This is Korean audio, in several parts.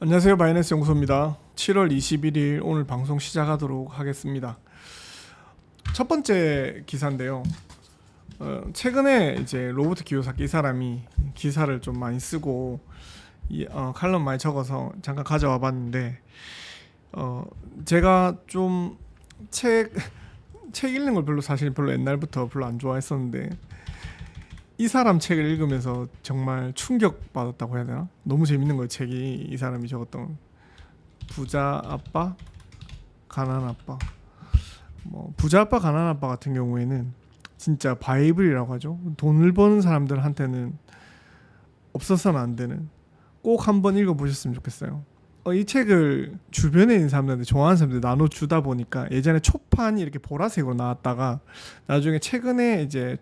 안녕하세요. 바이낸스 연구소입니다. 7월 21일 오늘 방송 시작하도록 하겠습니다. 첫 번째 기사인데요. 최근에 이제 로버트 기요사키 이 사람이 기사를 좀 많이 쓰고 칼럼 많이 적어서 잠깐 가져와 봤는데 제가 좀 책 읽는 걸 별로 옛날부터 별로 안 좋아했었는데 이 사람 책을 읽으면서 정말 충격받았다고 해야 되나? 너무 재밌는 거예요. 책이 이 사람이 적었던 부자 아빠, 가난 아빠. 부자 아빠, 가난 아빠 같은 경우에는 진짜 바이블이라고 하죠. 돈을 버는 사람들한테는 없어서는 안 되는, 꼭 한번 읽어보셨으면 좋겠어요. 이 책을 주변에 있는 사람들한테, 좋아하는 사람들 나눠주다 보니까 예전에 초판이 이렇게 보라색으로 나왔다가 나중에 최근에 이제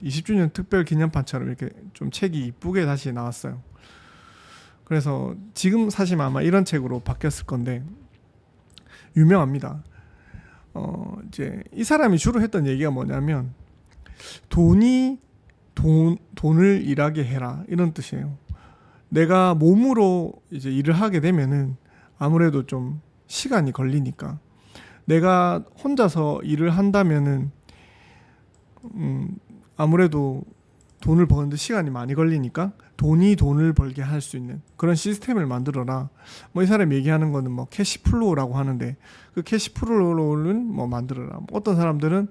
20주년 특별 기념판처럼 이렇게 좀 책이 이쁘게 다시 나왔어요. 그래서 지금 사시면 아마 이런 책으로 바뀌었을 건데 유명합니다. 이제 이 사람이 주로 했던 얘기가 뭐냐면 돈을 일하게 해라, 이런 뜻이에요. 내가 몸으로 이제 일을 하게 되면은 아무래도 좀 시간이 걸리니까, 내가 혼자서 일을 한다면은 아무래도 돈을 버는데 시간이 많이 걸리니까 돈을 벌게 할 수 있는 그런 시스템을 만들어라. 이 사람 얘기하는 거는 캐시플로우라고 하는데, 그 캐시플로우는 만들어라. 어떤 사람들은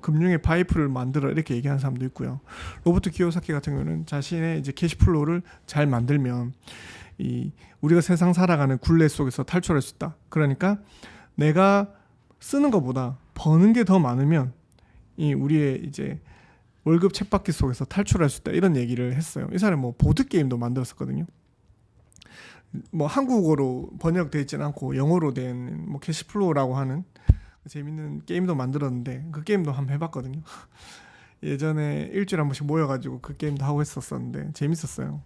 금융의 파이프를 만들어, 이렇게 얘기하는 사람도 있고요. 로버트 키요사키 같은 경우는 자신의 이제 캐시플로우를 잘 만들면 우리가 세상 살아가는 굴레 속에서 탈출할 수 있다. 그러니까 내가 쓰는 것보다 버는 게 더 많으면 우리의 이제 월급 쳇바퀴 속에서 탈출할 수 있다, 이런 얘기를 했어요. 이 사람이 보드 게임도 만들었었거든요. 한국어로 번역되어 있지는 않고 영어로 된 캐시플로우라고 하는 재밌는 게임도 만들었는데, 그 게임도 한번 해봤거든요. 예전에 일주일에 한 번씩 모여가지고 그 게임도 하고 했었었는데 재밌었어요.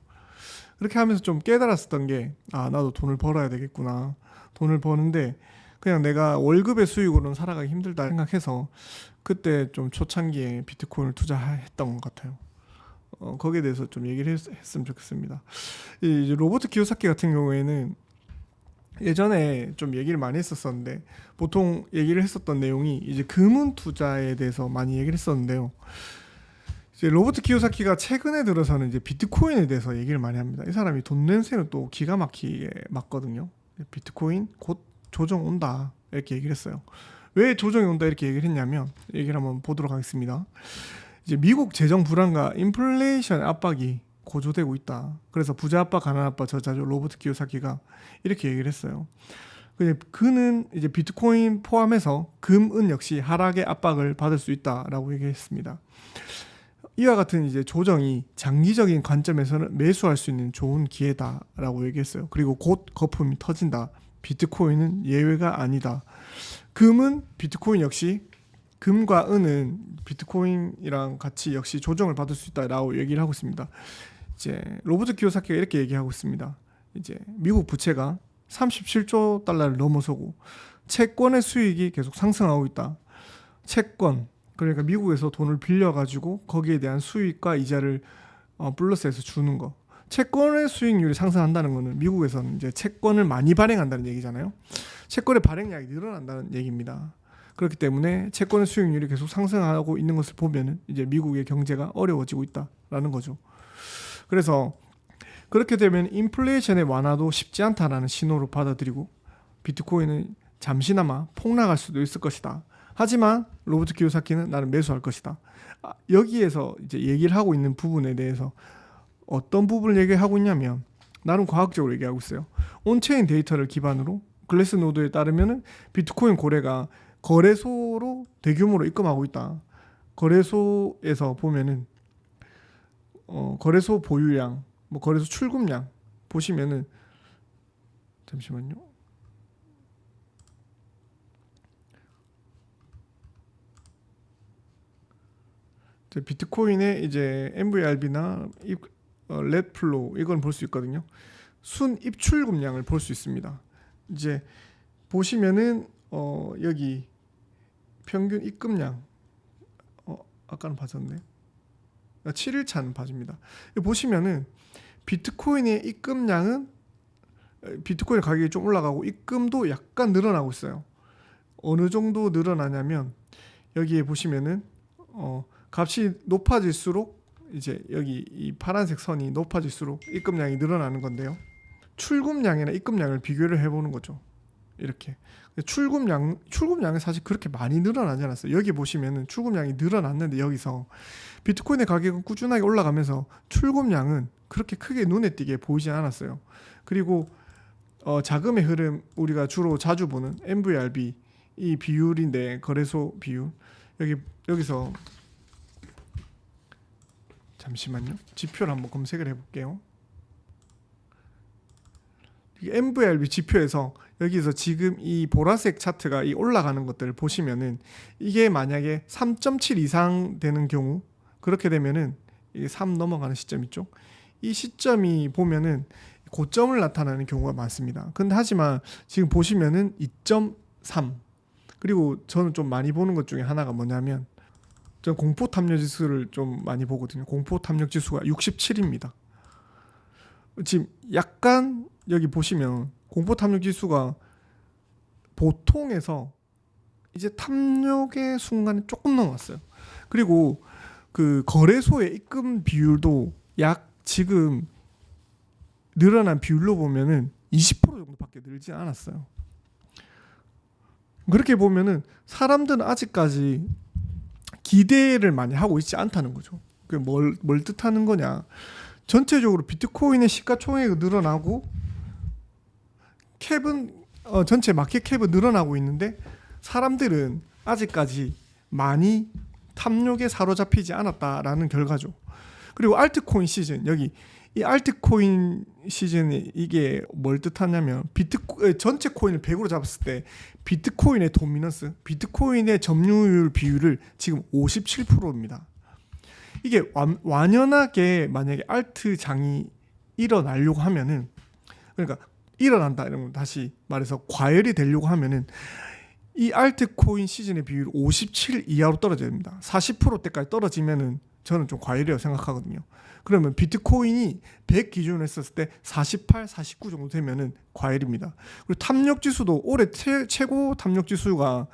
그렇게 하면서 좀 깨달았었던 게, 나도 돈을 벌어야 되겠구나. 돈을 버는데 그냥 내가 월급의 수익으로는 살아가기 힘들다 생각해서 그때 좀 초창기에 비트코인을 투자했던 것 같아요. 거기에 대해서 좀 얘기를 했으면 좋겠습니다. 이제 로버트 키요사키 같은 경우에는 예전에 좀 얘기를 많이 했었었는데, 보통 얘기를 했었던 내용이 이제 금은 투자에 대해서 많이 얘기를 했었는데요. 이제 로버트 키요사키가 최근에 들어서는 이제 비트코인에 대해서 얘기를 많이 합니다. 이 사람이 돈 냄새는 또 기가 막히게 맞거든요. 비트코인 곧 조정 온다, 이렇게 얘기를 했어요. 왜 조정이 온다 이렇게 얘기를 했냐면, 얘기를 한번 보도록 하겠습니다. 이제 미국 재정 불안과 인플레이션 압박이 고조되고 있다. 그래서 부자 아빠, 가난 아빠 저자죠, 로버트 키요사키가 이렇게 얘기를 했어요. 그는 이제 비트코인 포함해서 금, 은 역시 하락의 압박을 받을 수 있다라고 얘기했습니다. 이와 같은 이제 조정이 장기적인 관점에서는 매수할 수 있는 좋은 기회다라고 얘기했어요. 그리고 곧 거품이 터진다. 비트코인은 예외가 아니다. 금은 비트코인 역시, 금과 은은 비트코인이랑 같이 역시 조정을 받을 수 있다라고 얘기를 하고 있습니다. 이제 로버트 키요사키가 이렇게 얘기하고 있습니다. 이제 미국 부채가 37조 달러를 넘어서고 채권의 수익이 계속 상승하고 있다. 채권, 그러니까 미국에서 돈을 빌려가지고 거기에 대한 수익과 이자를 플러스해서 주는 거. 채권의 수익률이 상승한다는 것은 미국에서는 이제 채권을 많이 발행한다는 얘기잖아요. 채권의 발행량이 늘어난다는 얘기입니다. 그렇기 때문에 채권의 수익률이 계속 상승하고 있는 것을 보면은 이제 미국의 경제가 어려워지고 있다라는 거죠. 그래서 그렇게 되면 인플레이션의 완화도 쉽지 않다라는 신호로 받아들이고, 비트코인은 잠시나마 폭락할 수도 있을 것이다. 하지만 로버트 키요사키는 나는 매수할 것이다. 여기에서 이제 얘기를 하고 있는 부분에 대해서 어떤 부분을 얘기하고 있냐면, 나름 과학적으로 얘기하고 있어요. 온체인 데이터를 기반으로 글래스노드에 따르면 비트코인 거래가 거래소로 대규모로 입금하고 있다. 거래소에서 보면은 거래소 보유량, 거래소 출금량 보시면은, 잠시만요. 비트코인의 이제 MVRB나 렛플로우, 이건 볼 수 있거든요. 순 입출금량을 볼 수 있습니다. 이제 보시면은 여기 평균 입금량, 아까는 봐줬네. 7일차는 봐줍니다. 보시면은 비트코인의 입금량은 비트코인 가격이 좀 올라가고 입금도 약간 늘어나고 있어요. 어느 정도 늘어나냐면 여기에 보시면은 값이 높아질수록 이제 여기 이 파란색 선이 높아질수록 입금량이 늘어나는 건데요. 출금량이나 입금량을 비교를 해보는 거죠. 이렇게 출금량은 사실 그렇게 많이 늘어나지 않았어요. 여기 보시면은 출금량이 늘어났는데 여기서 비트코인의 가격은 꾸준하게 올라가면서 출금량은 그렇게 크게 눈에 띄게 보이지 않았어요. 그리고 자금의 흐름 우리가 주로 자주 보는 MVRB 이 비율인데 거래소 비율 여기서 잠시만요. 지표를 한번 검색을 해볼게요. MVRB 지표에서 여기서 지금 이 보라색 차트가 이 올라가는 것들을 보시면은 이게 만약에 3.7 이상 되는 경우 그렇게 되면은 이게 3 넘어가는 시점 있죠. 이 시점이 보면은 고점을 나타내는 경우가 많습니다. 근데 하지만 지금 보시면은 2.3 그리고 저는 좀 많이 보는 것 중에 하나가 뭐냐면 전 공포 탐욕 지수를 좀 많이 보거든요. 공포 탐욕 지수가 67입니다. 지금 약간 여기 보시면 공포 탐욕 지수가 보통에서 이제 탐욕의 순간에 조금 넘어갔어요. 그리고 그 거래소의 입금 비율도 약 지금 늘어난 비율로 보면은 20% 정도밖에 늘지 않았어요. 그렇게 보면은 사람들은 아직까지 기대를 많이 하고 있지 않다는 거죠. 그게 뭘 뜻하는 거냐? 전체적으로 비트코인의 시가총액이 늘어나고 캡은 전체 마켓 캡은 늘어나고 있는데 사람들은 아직까지 많이 탐욕에 사로잡히지 않았다라는 결과죠. 그리고 알트코인 시즌 여기 이 알트코인 시즌이 이게 뭘 뜻하냐면 전체 코인을 100으로 잡았을 때 비트코인의 도미넌스, 비트코인의 점유율 비율을 지금 57%입니다. 이게 완연하게 만약에 알트장이 일어나려고 하면은 그러니까 일어난다 이러면 다시 말해서 과열이 되려고 하면은 이 알트코인 시즌의 비율 57 이하로 떨어져야 됩니다. 40%대까지 떨어지면은 저는 좀 과열이라고 생각하거든요. 그러면 비트코인이 100 기준으로 했었을 때 48, 49 정도 되면은 과열입니다. 그리고 탐욕 지수도 올해 최고 탐욕 지수가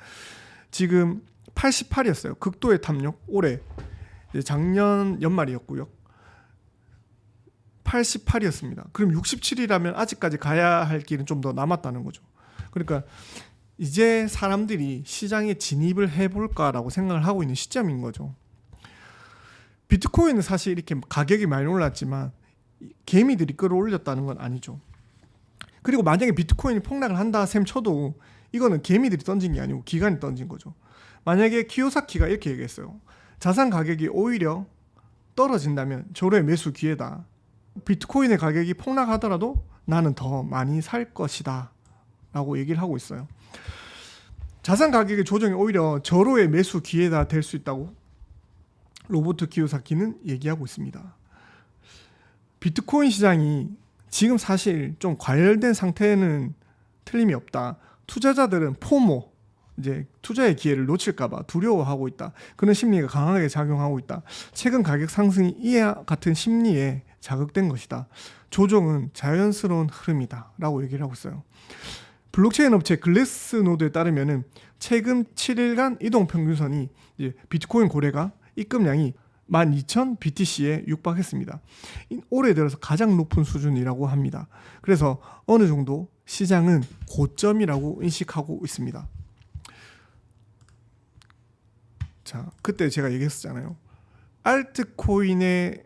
지금 88이었어요. 극도의 탐욕 올해 작년 연말이었고요. 88이었습니다. 그럼 67이라면 아직까지 가야 할 길은 좀 더 남았다는 거죠. 그러니까 이제 사람들이 시장에 진입을 해볼까라고 생각을 하고 있는 시점인 거죠. 비트코인은 사실 이렇게 가격이 많이 올랐지만 개미들이 끌어올렸다는 건 아니죠. 그리고 만약에 비트코인이 폭락을 한다 셈 쳐도 이거는 개미들이 던진 게 아니고 기관이 던진 거죠. 만약에 키요사키가 이렇게 얘기했어요. 자산 가격이 오히려 떨어진다면 저로의 매수 기회다. 비트코인의 가격이 폭락하더라도 나는 더 많이 살 것이다 라고 얘기를 하고 있어요. 자산 가격의 조정이 오히려 저로의 매수 기회가 될 수 있다고 로버트 키요사키는 얘기하고 있습니다. 비트코인 시장이 지금 사실 좀 과열된 상태는 틀림이 없다. 투자자들은 포모, 이제 투자의 기회를 놓칠까봐 두려워하고 있다. 그런 심리가 강하게 작용하고 있다. 최근 가격 상승이 이와 같은 심리에 자극된 것이다. 조정은 자연스러운 흐름이다. 라고 얘기를 하고 있어요. 블록체인 업체 글래스노드에 따르면은 최근 7일간 이동평균선이 이제 비트코인 거래가 입금량이 12,000 BTC에 육박했습니다. 올해 들어서 가장 높은 수준이라고 합니다. 그래서 어느 정도 시장은 고점이라고 인식하고 있습니다. 자, 그때 제가 얘기했었잖아요. 알트코인의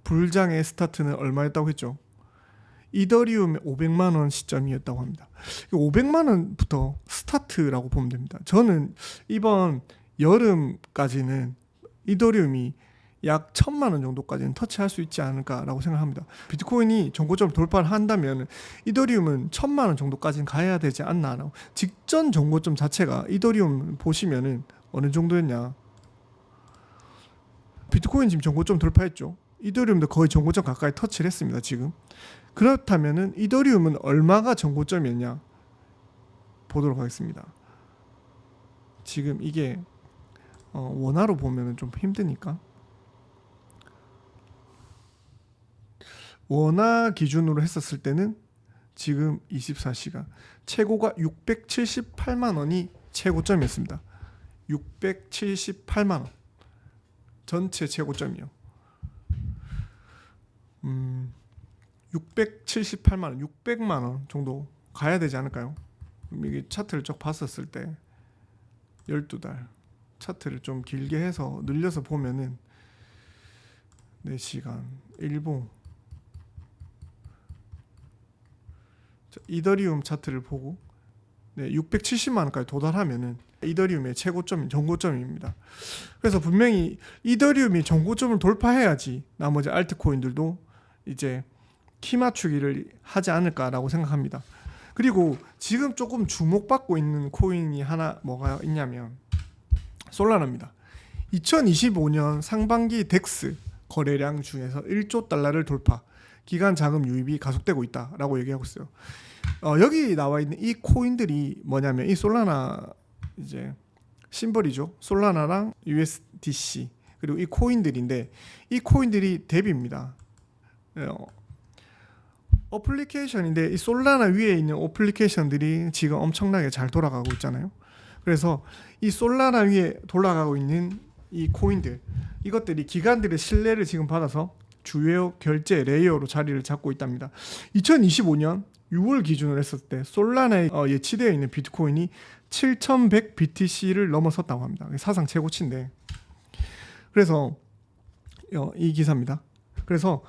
불장의 스타트는 얼마였다고 했죠? 이더리움의 500만 원 시점이었다고 합니다. 500만 원부터 스타트라고 보면 됩니다. 저는 이번 여름까지는 이더리움이 약 1,000만 원 정도까지는 터치할 수 있지 않을까라고 생각합니다. 비트코인이 정고점을 돌파를 한다면 이더리움은 1,000만 원 정도까지는 가야 되지 않나. 직전 정고점 자체가 이더리움 보시면은 어느 정도였냐. 비트코인 지금 정고점 돌파했죠. 이더리움도 거의 정고점 가까이 터치를 했습니다. 지금. 그렇다면은 이더리움은 얼마가 정고점이었냐 보도록 하겠습니다. 지금 이게 원화로 보면은 좀 힘드니까 원화 기준으로 했었을 때는 지금 24시간 최고가 678만 원이 최고점이었습니다. 678만 원 전체 최고점이요. 678만 원, 600만 원 정도 가야 되지 않을까요? 이게 차트를 쭉 봤었을 때 12달 차트를 좀 길게 해서 늘려서 보면은 4시간 일봉 이더리움 차트를 보고 670만 원까지 도달하면은 이더리움의 최고점, 정고점입니다. 그래서 분명히 이더리움이 정고점을 돌파해야지 나머지 알트코인들도 이제 키 맞추기를 하지 않을까라고 생각합니다. 그리고 지금 조금 주목받고 있는 코인이 하나 뭐가 있냐면 솔라나입니다. 2025년 상반기 덱스 거래량 중에서 1조 달러를 돌파, 기간 자금 유입이 가속되고 있다라고 얘기하고 있어요. 여기 나와 있는 이 코인들이 뭐냐면 이 솔라나 이제 심벌이죠. 솔라나랑 USDC 그리고 이 코인들인데 이 코인들이 대비입니다. 어플리케이션인데 이 솔라나 위에 있는 어플리케이션들이 지금 엄청나게 잘 돌아가고 있잖아요. 그래서 이 솔라나 위에 돌아가고 있는 이 코인들 이것들이 기관들의 신뢰를 지금 받아서 주요 결제 레이어로 자리를 잡고 있답니다. 2025년 6월 기준으로 했을 때 솔라나에 예치되어 있는 비트코인이 7100 BTC를 넘어섰다고 합니다. 사상 최고치인데 그래서 이 기사입니다. 그래서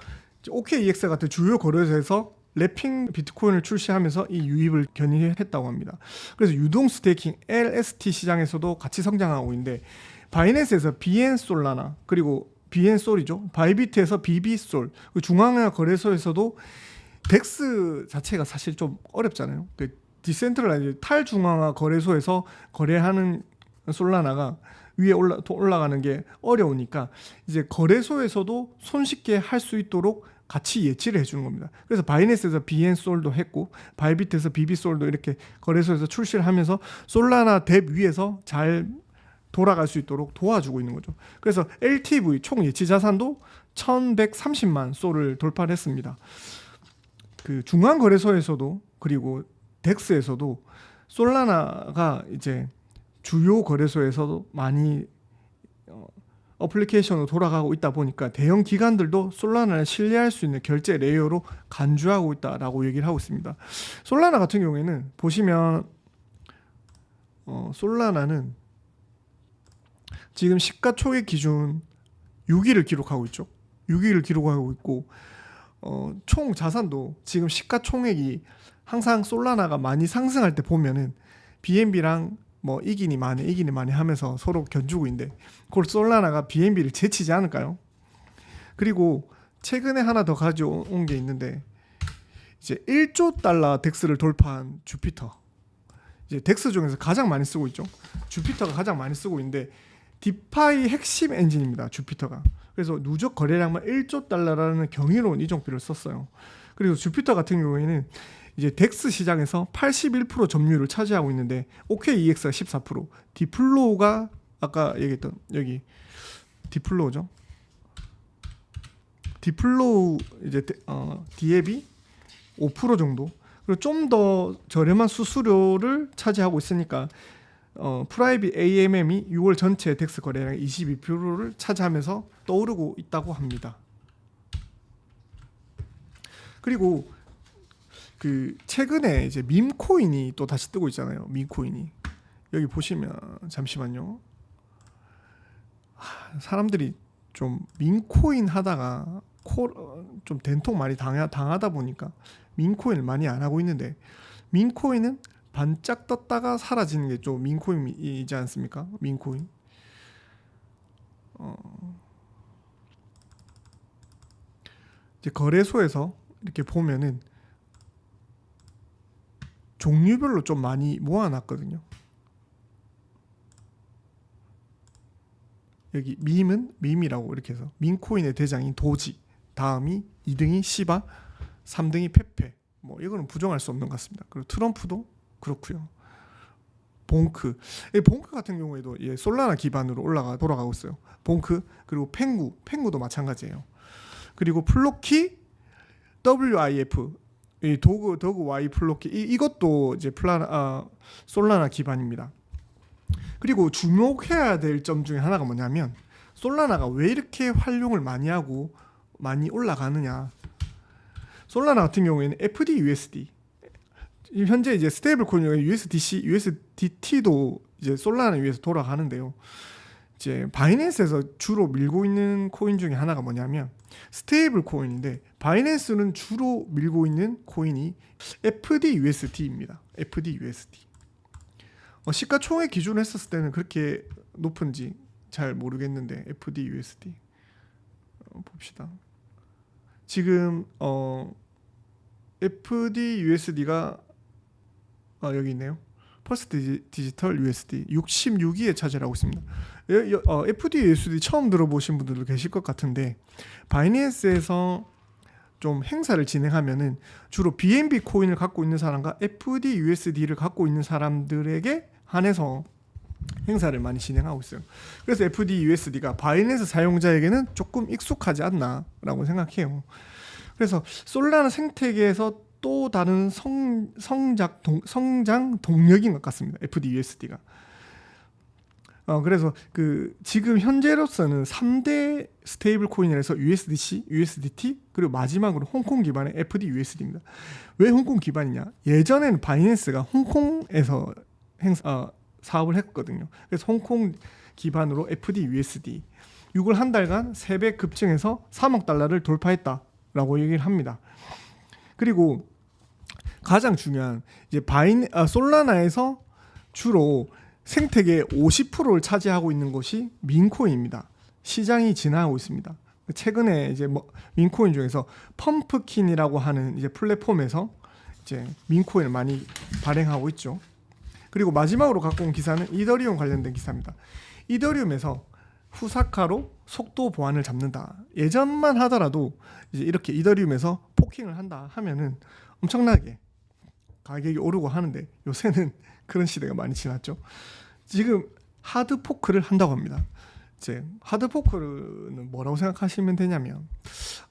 OKEX 같은 주요 거래소에서 랩핑 비트코인을 출시하면서 이 유입을 견인했다고 합니다. 그래서 유동 스테이킹 LST 시장에서도 같이 성장하고 있는데 바이낸스에서 BN 솔라나 그리고 BN 솔이죠. 바이비트에서 BB 솔 중앙화 거래소에서도 덱스 자체가 사실 좀 어렵잖아요. 디센트럴라이즈 탈중앙화 거래소에서 거래하는 솔라나가 위에 올라가는 게 어려우니까 이제 거래소에서도 손쉽게 할 수 있도록 같이 예치를 해주는 겁니다. 그래서 바이낸스에서 BN 솔도 했고 바이비트에서 BB 솔도 이렇게 거래소에서 출시를 하면서 솔라나 뎁 위에서 잘 돌아갈 수 있도록 도와주고 있는 거죠. 그래서 LTV 총 예치 자산도 1130만 솔을 돌파를 했습니다. 그 중앙 거래소에서도 그리고 덱스에서도 솔라나가 이제 주요 거래소에서도 많이 어플리케이션으로 돌아가고 있다 보니까 대형 기관들도 솔라나를 신뢰할 수 있는 결제 레이어로 간주하고 있다라고 얘기를 하고 있습니다. 솔라나 같은 경우에는 보시면 솔라나는 지금 시가총액 기준 6위를 기록하고 있죠. 6위를 기록하고 있고 총 자산도 지금 시가총액이 항상 솔라나가 많이 상승할 때 보면은 BNB랑 뭐 이기니 많이 하면서 서로 견주고 있는데 그걸 솔라나가 BNB를 제치지 않을까요? 그리고 최근에 하나 더 가져온 게 있는데 이제 1조 달러 덱스를 돌파한 주피터. 이제 덱스 중에서 가장 많이 쓰고 있죠. 주피터가 가장 많이 쓰고 있는데 디파이 핵심 엔진입니다. 주피터가. 그래서 누적 거래량만 1조 달러라는 경이로운 이정표를 썼어요. 그리고 주피터 같은 경우에는 이제 덱스 시장에서 81% 점유율을 차지하고 있는데 OKEX가 14%, 디플로우가 아까 얘기했던 여기 디플로우죠. 디플로우 이제 디앱이 5% 정도. 그리고 좀 더 저렴한 수수료를 차지하고 있으니까 프라이빗 AMM이 6월 전체 덱스 거래량 22%를 차지하면서 떠오르고 있다고 합니다. 그리고 그 최근에 이제 밈코인이 또 다시 뜨고 있잖아요. 밈코인이 여기 보시면 잠시만요. 사람들이 좀 밈코인 하다가 좀 된통 많이 당하다 보니까 밈코인을 많이 안 하고 있는데 밈코인은 반짝 떴다가 사라지는 게 좀 밈코인이지 않습니까? 밈코인. 이제 거래소에서 이렇게 보면은 종류별로 좀 많이 모아놨거든요. 여기 밈은 밈이라고 이렇게 해서 밈코인의 대장인 도지, 다음이 2등이 시바, 3등이 페페. 뭐 이거는 부정할 수 없는 것 같습니다. 그리고 트럼프도 그렇고요. 봉크 같은 경우에도 솔라나 기반으로 돌아가고 있어요. 봉크 그리고 펭구도 마찬가지예요. 그리고 플로키, WIF 이 도그 Y 플로키 이것도 이제 솔라나 기반입니다. 그리고 주목해야 될 점 중에 하나가 뭐냐면 솔라나가 왜 이렇게 활용을 많이 하고 많이 올라가느냐. 솔라나 같은 경우에는 FDUSD 현재 이제 스테이블 코인 중에 USDC, USDT도 이제 솔라나 위에서 돌아가는데요. 이제 바이낸스에서 주로 밀고 있는 코인 중에 하나가 뭐냐면 스테이블 코인인데 바이낸스는 주로 밀고 있는 코인이 FDUSD입니다. FDUSD. 시가총액 기준으로 했었을 때는 그렇게 높은지 잘 모르겠는데 FDUSD 봅시다. 지금 FDUSD가 여기 있네요. 퍼스트 디지털 USD 66위에 차지하고 있습니다. FDUSD 처음 들어보신 분들도 계실 것 같은데 바이낸스에서 좀 행사를 진행하면은 주로 BNB 코인을 갖고 있는 사람과 FDUSD를 갖고 있는 사람들에게 한해서 행사를 많이 진행하고 있어요. 그래서 FDUSD가 바이낸스 사용자에게는 조금 익숙하지 않나라고 생각해요. 그래서 솔라나 생태계에서 또 다른 성장 동력인 것 같습니다. FDUSD가. 그래서 지금 현재로서는 3대 스테이블 코인이라서 USDC, USDT 그리고 마지막으로 홍콩 기반의 FDUSD입니다. 왜 홍콩 기반이냐? 예전에는 바이낸스가 홍콩에서 사업을 했거든요. 그래서 홍콩 기반으로 FDUSD 6월 한 달간 3배 급증해서 3억 달러를 돌파했다라고 얘기를 합니다. 그리고 가장 중요한 이제 솔라나에서 주로 생태계의 50%를 차지하고 있는 것이 민코인입니다. 시장이 진화하고 있습니다. 최근에 이제 민코인 중에서 펌프킨이라고 하는 이제 플랫폼에서 이제 민코인을 많이 발행하고 있죠. 그리고 마지막으로 갖고 온 기사는 이더리움 관련된 기사입니다. 이더리움에서 후사카로 속도 보안을 잡는다. 예전만 하더라도 이제 이렇게 이더리움에서 포킹을 한다 하면은 엄청나게 가격이 오르고 하는데 요새는 그런 시대가 많이 지났죠. 지금 하드 포크를 한다고 합니다. 이제 하드 포크는 뭐라고 생각하시면 되냐면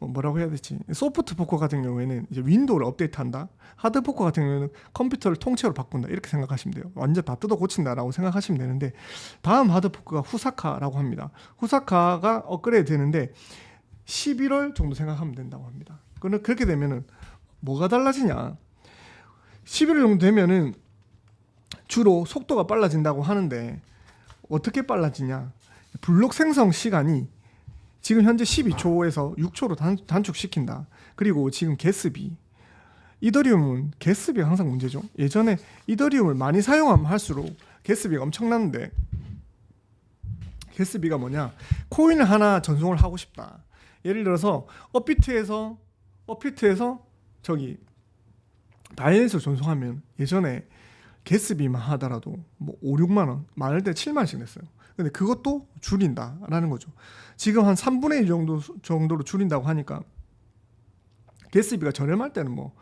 뭐라고 해야 되지? 소프트 포크 같은 경우에는 이제 윈도우를 업데이트한다. 하드 포크 같은 경우에는 컴퓨터를 통째로 바꾼다. 이렇게 생각하시면 돼요. 완전 다 뜯어 고친다라고 생각하시면 되는데 다음 하드 포크가 후사카라고 합니다. 후사카가 업그레이드 되는데 11월 정도 생각하면 된다고 합니다. 그렇게 되면은 뭐가 달라지냐? 11월 정도 되면은 주로 속도가 빨라진다고 하는데 어떻게 빨라지냐? 블록 생성 시간이 지금 현재 12초에서 6초로 단축시킨다. 그리고 지금 게스비 이더리움은 게스비가 항상 문제죠. 예전에 이더리움을 많이 사용하면 할수록 게스비가 엄청났는데 게스비가 뭐냐? 코인을 하나 전송을 하고 싶다. 예를 들어서 업비트에서 저기 바이낸스로 전송하면 예전에 게스비만 하더라도 뭐 5, 6만 원, 많을 때 7만 원씩 냈어요. 근데 그것도 줄인다라는 거죠. 지금 한 3분의 1 정도로 줄인다고 하니까 게스비가 저렴할 때는 뭐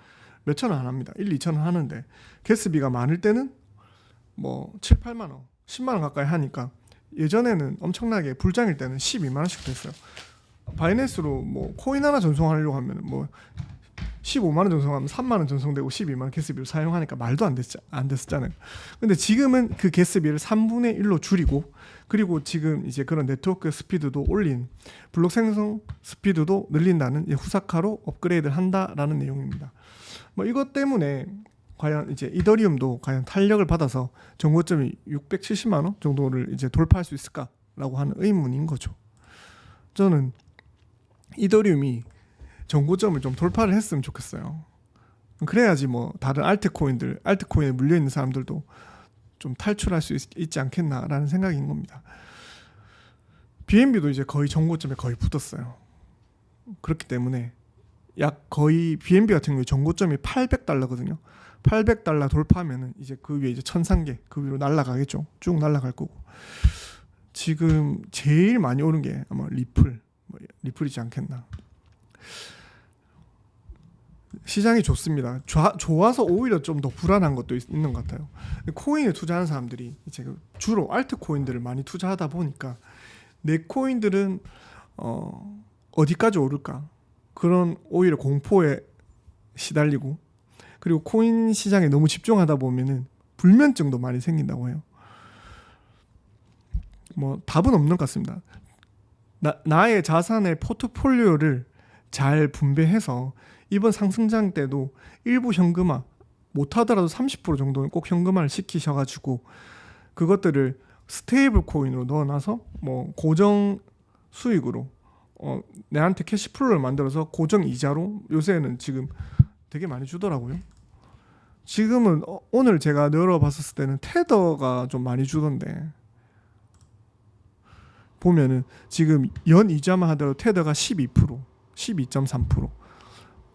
몇천 원 안 합니다. 1, 2천 원 하는데 게스비가 많을 때는 뭐 7, 8만 원, 10만 원 가까이 하니까 예전에는 엄청나게 불장일 때는 12만 원씩 됐어요. 바이낸스로 뭐 코인 하나 전송하려고 하면 뭐 15만 원 전송하면 3만 원 전송되고 12만 원 게스비를 사용하니까 말도 안 됐었잖아요. 근데 지금은 그 게스비를 3분의 1로 줄이고 그리고 지금 이제 그런 네트워크 스피드도 올린 블록 생성 스피드도 늘린다는 후사카로 업그레이드를 한다라는 내용입니다. 뭐 이것 때문에 과연 이제 이더리움도 과연 탄력을 받아서 정고점이 670만 원 정도를 이제 돌파할 수 있을까라고 하는 의문인 거죠. 저는 이더리움이 정고점을 좀 돌파를 했으면 좋겠어요. 그래야지 뭐 다른 알트코인에 물려있는 사람들도 좀 탈출할 수 있지 않겠나라는 생각인 겁니다. BNB도 이제 거의 정고점에 거의 붙었어요. 그렇기 때문에 약 거의 BNB 같은 경우에 정고점이 $800거든요. $800 돌파하면은 이제 그 위에 이제 1003개 그 위로 날아가겠죠. 쭉 날아갈 거고. 지금 제일 많이 오른 게 아마 리플이지 않겠나. 시장이 좋습니다. 좋아서 오히려 좀 더 불안한 것도 있는 것 같아요. 코인에 투자하는 사람들이 이제 주로 알트 코인들을 많이 투자하다 보니까 내 코인들은 어디까지 오를까 그런 오히려 공포에 시달리고, 그리고 코인 시장에 너무 집중하다 보면은 불면증도 많이 생긴다고 해요. 뭐 답은 없는 것 같습니다. 나의 자산의 포트폴리오를 잘 분배해서 이번 상승장 때도 일부 현금화, 못하더라도 30% 정도는 꼭 현금화를 시키셔가지고 그것들을 스테이블 코인으로 넣어놔서 뭐 고정 수익으로 내한테 캐시플로우를 만들어서 고정 이자로 요새는 지금 되게 많이 주더라고요. 지금은 오늘 제가 열어봤을 때는 테더가 좀 많이 주던데, 보면은 지금 연 이자만 하더라도 테더가 12%, 12.3%,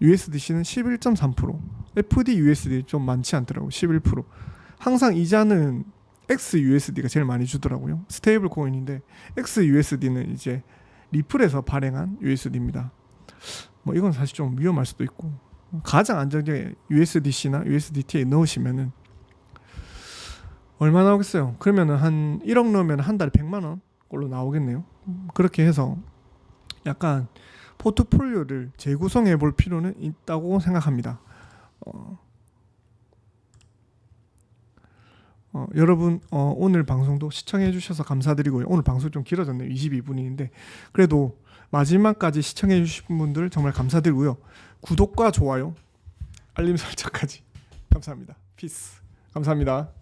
USDC는 11.3%, FDUSD 좀 많지 않더라고요. 11%. 항상 이자는 XUSD가 제일 많이 주더라고요. 스테이블 코인인데 XUSD는 이제 리플에서 발행한 USD입니다. 뭐 이건 사실 좀 위험할 수도 있고, 가장 안정적인 USDC나 USDT에 넣으시면은 얼마 나오겠어요? 그러면은 한 1억 넣으면 한 달에 100만 원 꼴로 나오겠네요. 그렇게 해서 약간 포트폴리오를 재구성해 볼 필요는 있다고 생각합니다. 여러분 오늘 방송도 시청해 주셔서 감사드리고요. 오늘 방송 좀 길어졌네요. 22분인데 그래도 마지막까지 시청해 주신 분들 정말 감사드리고요. 구독과 좋아요, 알림 설정까지 감사합니다. 피스. 감사합니다.